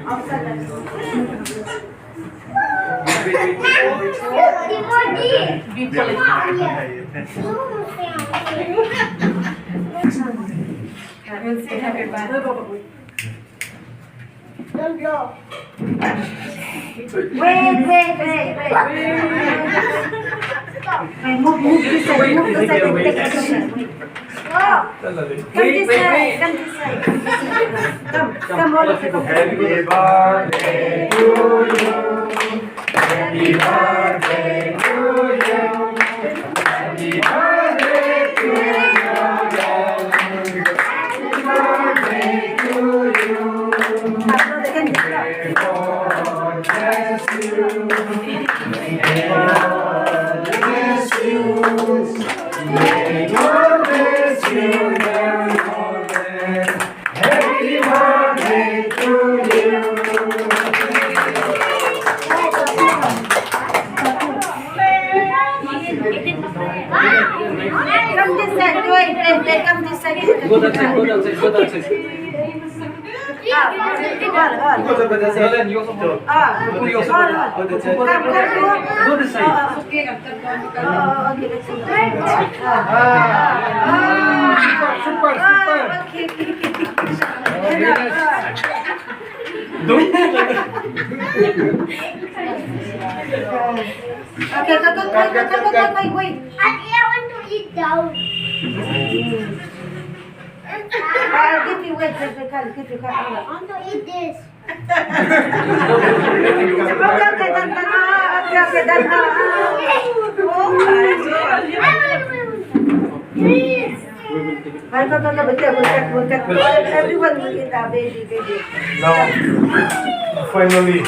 We'll say happy birthday. Don't blow. Wait. Move this side. Move this side. Take a picture. Oh, come this side. Come this side. Come all of you. Happy birthday to you. Happy birthday to you. Happy birthday to you. Happy birthday to you. May God bless you. May God bless you. May God bless you. Happy birthday to you. Come this side. Wait. Come this side. Go that side. Nolan, you also follow. You also follow. Go that side. Go this side. Okay, let's see. Super. Okay, wait. I want to eat down. I'll give you, wait. Give you, I want to eat this. Okay, done. Please. Everyone will eat our baby. Now, finally, I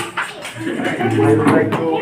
would like to